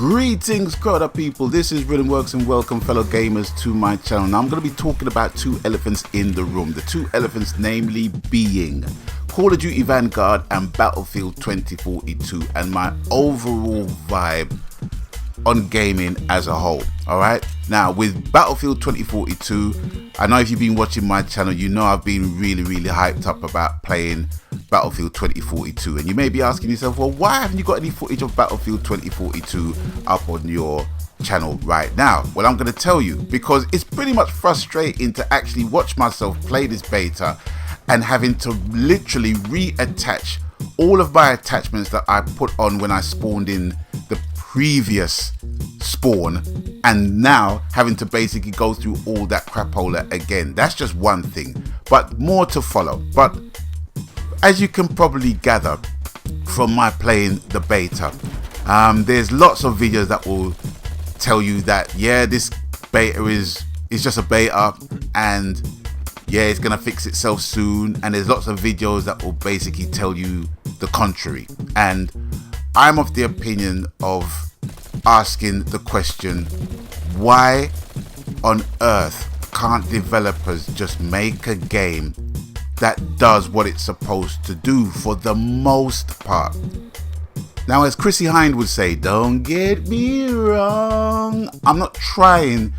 Greetings, COD people. This is Rhythm Works and welcome, fellow gamers, to my channel. Now, I'm going to be talking about two elephants in the room. The two elephants, namely, being COD Vanguard and Battlefield 2042, and my overall vibe on gaming as a whole. Alright, now with Battlefield 2042, I know if you've been watching my channel, you know I've been really hyped up about playing Battlefield 2042, and you may be asking yourself, well, why haven't you got any footage of Battlefield 2042 up on your channel right now? Well, I'm going to tell you, because it's pretty much frustrating to actually watch myself play this beta and having to literally reattach all of my attachments that I put on when I spawned in the previous spawn, and now having to basically go through all that crapola again. That's just one thing, but more to follow. But as you can probably gather from my playing the beta, there's lots of videos that will tell you that, yeah, this beta is just a beta, and yeah, it's gonna fix itself soon. And there's lots of videos that will basically tell you the contrary. And I'm of the opinion of asking the question, why on earth can't developers just make a game that does what it's supposed to do for the most part? Now, as Chrissy Hind would say, don't get me wrong, I'm not trying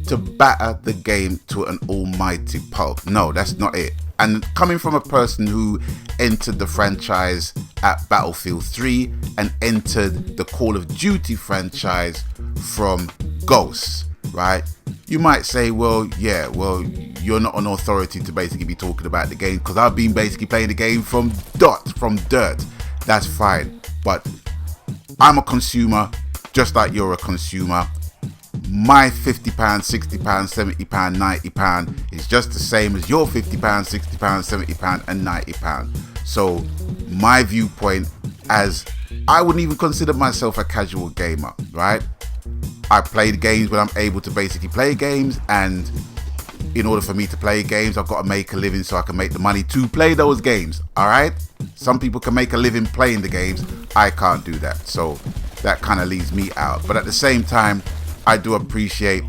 to batter the game to an almighty pulp. No, that's not it. And coming from a person who entered the franchise at Battlefield 3 and entered the Call of Duty franchise from Ghosts, right? You might say, well, yeah, well, you're not an authority to basically be talking about the game, because I've been basically playing the game from dirt. That's fine. But I'm a consumer, just like you're a consumer. My £50, £60, £70, £90 is just the same as your £50, £60, £70 and £90. So my viewpoint, as I wouldn't even consider myself a casual gamer, right? I play the games when I'm able to basically play games, and in order for me to play games, I've got to make a living so I can make the money to play those games. All right, some people can make a living playing the games. I can't do that, so that kind of leaves me out. But at the same time, I do appreciate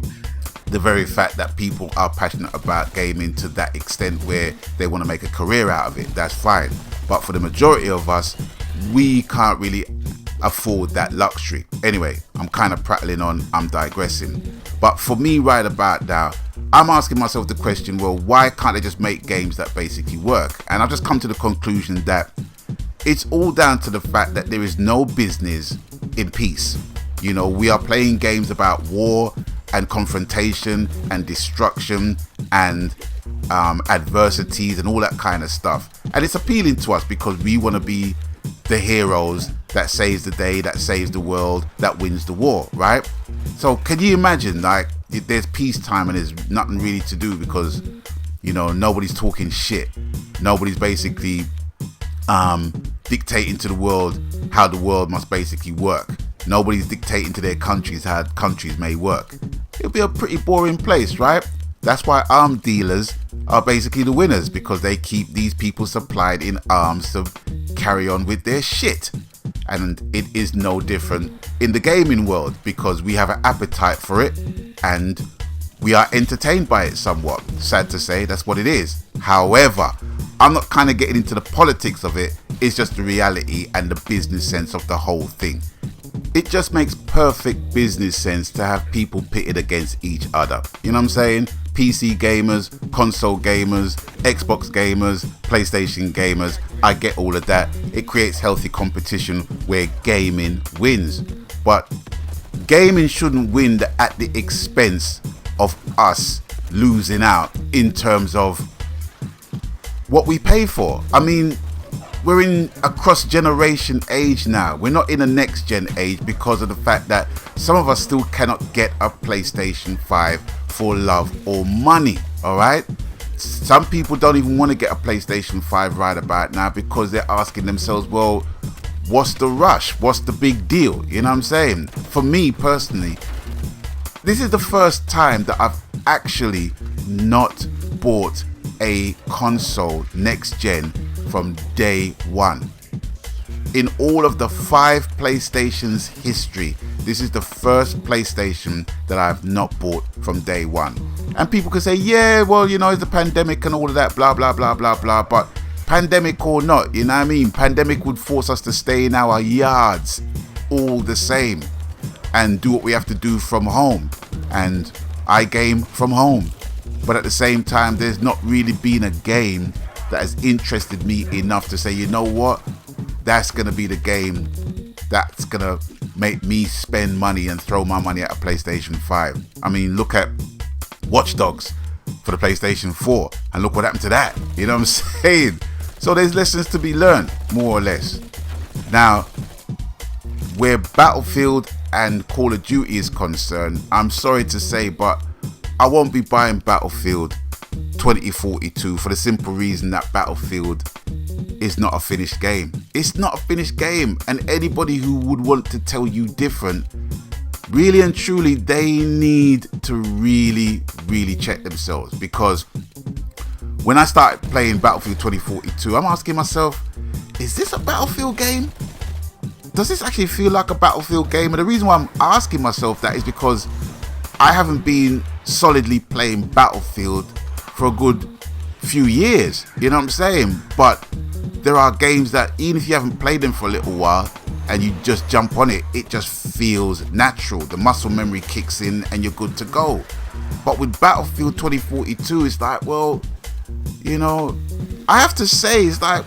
the very fact that people are passionate about gaming to that extent where they want to make a career out of it. That's fine. But for the majority of us, we can't really afford that luxury. Anyway, I'm kind of prattling on, I'm digressing. But for me right about now, I'm asking myself the question, well, why can't they just make games that basically work? And I've just come to the conclusion that it's all down to the fact that there is no business in peace. You know, we are playing games about war and confrontation and destruction and adversities and all that kind of stuff. And it's appealing to us because we want to be the heroes that saves the day, that saves the world, that wins the war, right? So can you imagine, like, there's peacetime and there's nothing really to do because, you know, nobody's talking shit. Nobody's basically dictating to the world how the world must basically work. Nobody's dictating to their countries how countries may work. It'll be a pretty boring place, right? That's why arms dealers are basically the winners, because they keep these people supplied in arms to carry on with their shit. And it is no different in the gaming world, because we have an appetite for it and we are entertained by it somewhat. Sad to say, that's what it is. However, I'm not kind of getting into the politics of it. It's just the reality and the business sense of the whole thing. It just makes perfect business sense to have people pitted against each other. You know what I'm saying? PC gamers, console gamers, Xbox gamers, PlayStation gamers. I get all of that. It creates healthy competition where gaming wins. But gaming shouldn't win at the expense of us losing out in terms of what we pay for. I mean, we're in a cross-generation age now. We're not in a next-gen age because of the fact that some of us still cannot get a PlayStation 5 for love or money, all right? Some people don't even want to get a PlayStation 5 right about now because they're asking themselves, well, what's the rush? What's the big deal? You know what I'm saying? For me personally, this is the first time that I've actually not bought a console next-gen from day one. In all of the 5 PlayStations history, This is the first PlayStation that I've not bought from day one. And people can say, yeah, well, you know, it's the pandemic and all of that, blah, blah, blah, blah, blah. But pandemic or not, you know what I mean? Pandemic would force us to stay in our yards all the same and do what we have to do from home. And I game from home. But at the same time, there's not really been a game that has interested me enough to say, you know what? That's going to be the game that's going to make me spend money and throw my money at a PlayStation 5. I mean, look at Watch Dogs for the PlayStation 4 and look what happened to that. You know what I'm saying? So there's lessons to be learned, more or less. Now, where Battlefield and Call of Duty is concerned, I'm sorry to say, but I won't be buying Battlefield 2042 for the simple reason that Battlefield is not a finished game. It's not a finished game, and anybody who would want to tell you different, really and truly, they need to really check themselves. Because when I started playing Battlefield 2042, I'm asking myself, is this a Battlefield game? Does this actually feel like a Battlefield game? And the reason why I'm asking myself that is because I haven't been solidly playing Battlefield for a good few years, you know what I'm saying? But there are games that even if you haven't played them for a little while and you just jump on it, it just feels natural. The muscle memory kicks in and you're good to go. But with Battlefield 2042, it's like, well, you know, I have to say, it's like,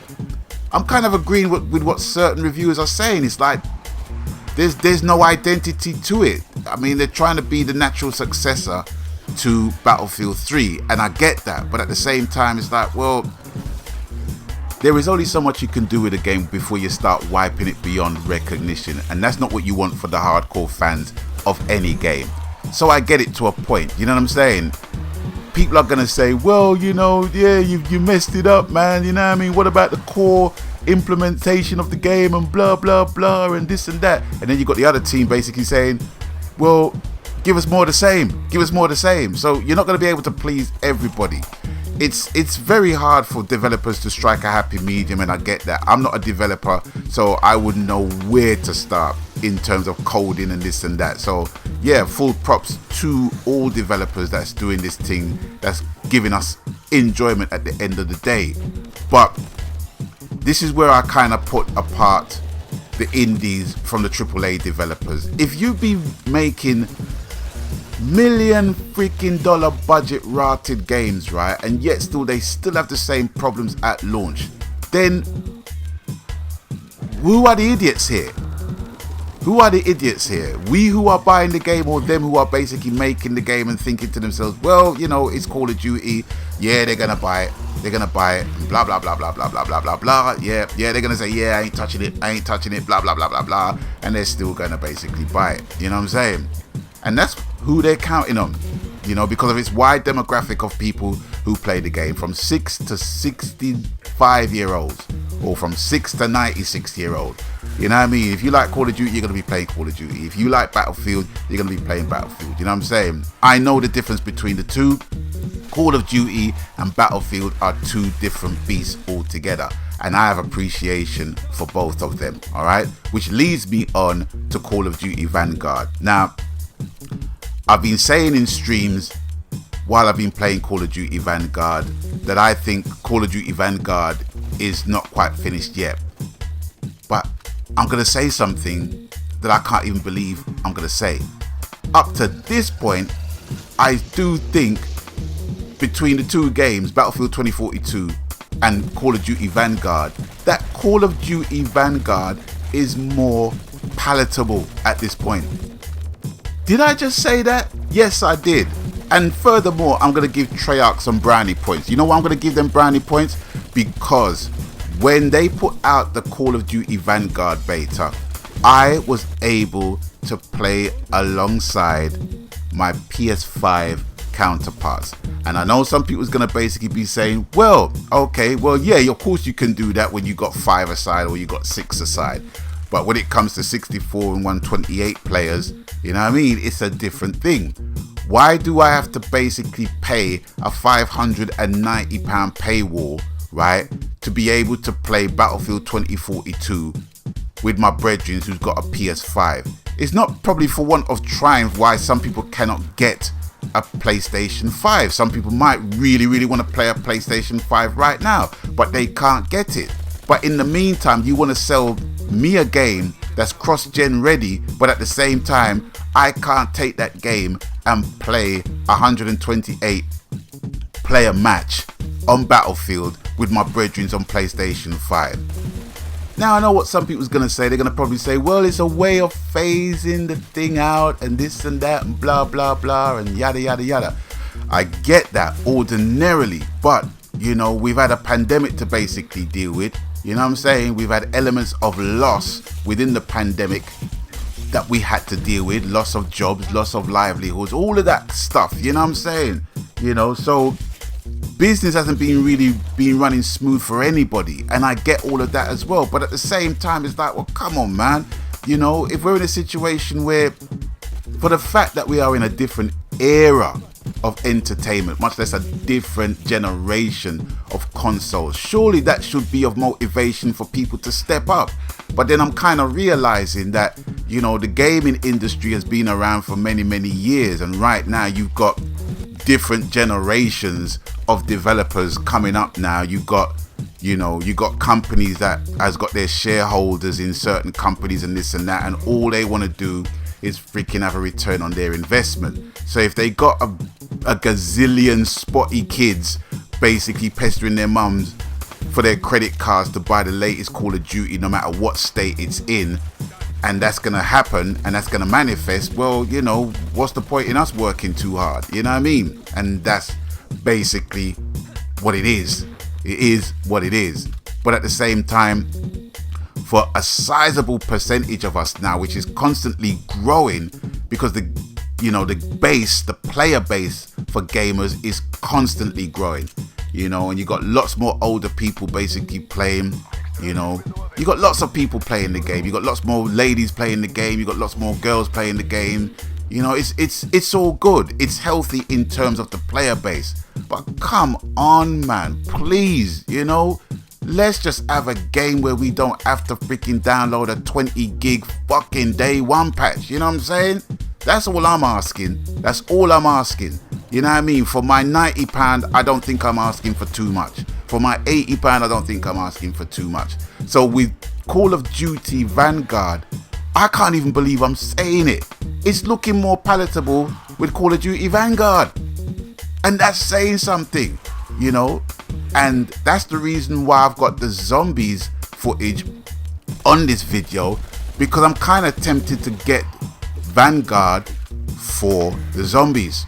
I'm kind of agreeing with what certain reviewers are saying. It's like, there's no identity to it. I mean, they're trying to be the natural successor to Battlefield 3, and I get that, but at the same time, it's like, well, there is only so much you can do with a game before you start wiping it beyond recognition, and that's not what you want for the hardcore fans of any game. So I get it to a point, you know what I'm saying? People are gonna say, well, you know, yeah, you messed it up, man, you know what I mean? What about the core implementation of the game and blah blah blah and this and that? And then you got the other team basically saying, well, give us more of the same, give us more of the same. So you're not going to be able to please everybody. It's very hard for developers to strike a happy medium, and I get that. I'm not a developer, so I wouldn't know where to start in terms of coding and this and that. So yeah, full props to all developers that's doing this thing, that's giving us enjoyment at the end of the day. But this is where I kind of put apart the indies from the AAA developers. If you be making million freaking dollar budget rated games, right, and yet they still have the same problems at launch, then who are the idiots here? Who are the idiots here? We who are buying the game, or them who are basically making the game and thinking to themselves, well, you know, it's Call of Duty, yeah, they're gonna buy it, and blah blah blah blah blah blah blah blah blah. Yeah, they're gonna say, yeah, I ain't touching it, blah blah blah blah blah, and they're still gonna basically buy it. You know what I'm saying? And that's who they're counting on, you know, because of its wide demographic of people who play the game, from 6 to 65-year-olds, or from 6 to 96-year-old. You know what I mean? If you like Call of Duty, you're going to be playing Call of Duty. If you like Battlefield, you're going to be playing Battlefield. You know what I'm saying? I know the difference between the two. Call of Duty and Battlefield are two different beasts altogether, and I have appreciation for both of them, all right? Which leads me on to Call of Duty Vanguard. Now, I've been saying in streams while I've been playing Call of Duty Vanguard that I think Call of Duty Vanguard is not quite finished yet. But I'm going to say something that I can't even believe I'm going to say. Up to this point, I do think between the two games, Battlefield 2042 and Call of Duty Vanguard, that Call of Duty Vanguard is more palatable at this point. Did I just say that? Yes, I did. And furthermore, I'm going to give Treyarch some brownie points. You know why I'm going to give them brownie points? Because when they put out the Call of Duty Vanguard beta, I was able to play alongside my PS5 counterparts. And I know some people's going to basically be saying, well, okay, well, yeah, of course you can do that when you got 5 aside or you got 6 aside. But when it comes to 64 and 128 players, you know what I mean? It's a different thing. Why do I have to basically pay a £590 paywall, right, to be able to play Battlefield 2042 with my brethren who's got a PS5? It's not probably for want of trying why some people cannot get a PlayStation 5. Some people might really want to play a PlayStation 5 right now, but they can't get it. But in the meantime, you want to sell me a game that's cross-gen ready, but at the same time, I can't take that game and play 128 player match on Battlefield with my brethren on PlayStation 5. Now, I know what some people's going to say. They're going to probably say, well, it's a way of phasing the thing out and this and that and blah, blah, blah and yada, yada, yada. I get that ordinarily, but, you know, we've had a pandemic to basically deal with. You know what I'm saying? We've had elements of loss within the pandemic that we had to deal with. Loss of jobs, loss of livelihoods, all of that stuff. You know what I'm saying? You know, so business hasn't been running smooth for anybody. And I get all of that as well. But at the same time, it's like, well, come on, man. You know, if we're in a situation where, for the fact that we are in a different era of entertainment, much less a different generation of consoles, surely that should be of motivation for people to step up. But then I'm kind of realizing that, you know, the gaming industry has been around for many years, and right now you've got different generations of developers coming up now. You got companies that has got their shareholders in certain companies and this and that, and all they want to do is freaking have a return on their investment. So if they got a gazillion spotty kids basically pestering their mums for their credit cards to buy the latest Call of Duty no matter what state it's in, and that's going to happen and that's going to manifest, well, you know, what's the point in us working too hard? You know what I mean? And that's basically what it is. It is what it is. But at the same time, for a sizable percentage of us now, which is constantly growing, because the player base for gamers is constantly growing, you know, and you got lots more older people basically playing, you know, you got lots of people playing the game, you got lots more ladies playing the game, you got lots more girls playing the game, you know, it's all good, it's healthy in terms of the player base. But come on, man, please, you know, let's just have a game where we don't have to freaking download a 20 gig fucking day one patch. You know what I'm saying? That's all I'm asking. That's all I'm asking. You know what I mean? For my £90, I don't think I'm asking for too much. For my £80, I don't think I'm asking for too much. So with Call of Duty Vanguard, I can't even believe I'm saying it. It's looking more palatable with Call of Duty Vanguard. And that's saying something, you know? And that's the reason why I've got the zombies footage on this video, because I'm kind of tempted to get Vanguard for the zombies.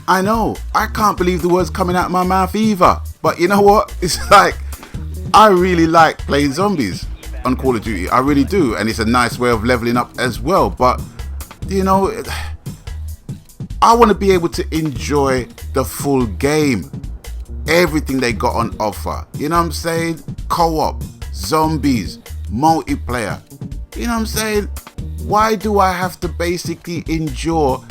I know, I can't believe the words coming out of my mouth either. But you know what? It's like, I really like playing zombies on Call of Duty. I really do. And it's a nice way of leveling up as well. But, you know, I want to be able to enjoy the full game. Everything they got on offer. You know what I'm saying? Co-op, zombies, multiplayer. You know what I'm saying? Why do I have to basically endure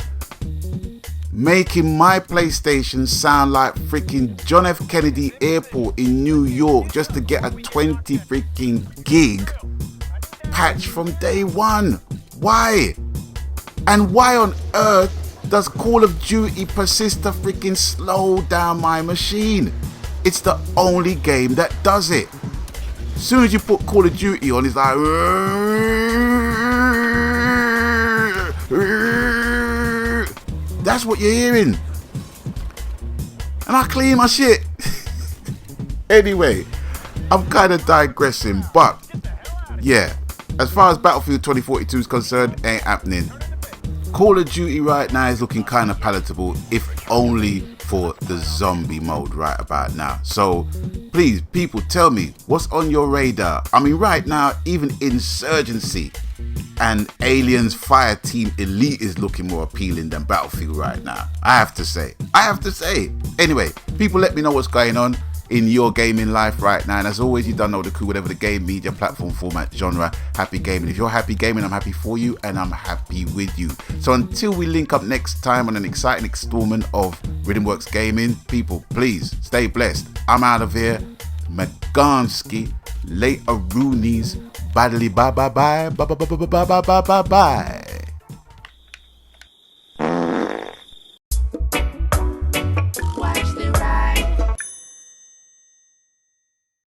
making my PlayStation sound like freaking John F. Kennedy Airport in New York just to get a 20 freaking gig patch from day one? Why? And why on earth does Call of Duty persist to freaking slow down my machine? It's the only game that does it. As soon as you put Call of Duty on, it's like, that's what you're hearing. And I clean my shit. Anyway, I'm kind of digressing, but yeah, as far as Battlefield 2042 is concerned, ain't happening. Call of Duty right now is looking kind of palatable, if only for the zombie mode right about now. So please, people, tell me what's on your radar. I mean, right now, even Insurgency and Aliens Fireteam Elite is looking more appealing than Battlefield right now. I have to say. Anyway, people, let me know what's going on in your gaming life right now. And as always, you don't know the crew, whatever the game, media, platform, format, genre, happy gaming. If you're happy gaming, I'm happy for you and I'm happy with you. So until we link up next time on an exciting installment of Rhythmworks Gaming, people, please stay blessed. I'm out of here. Meganski, later Roonies, badly bye bye bye bye bye bye bye bye bye bye.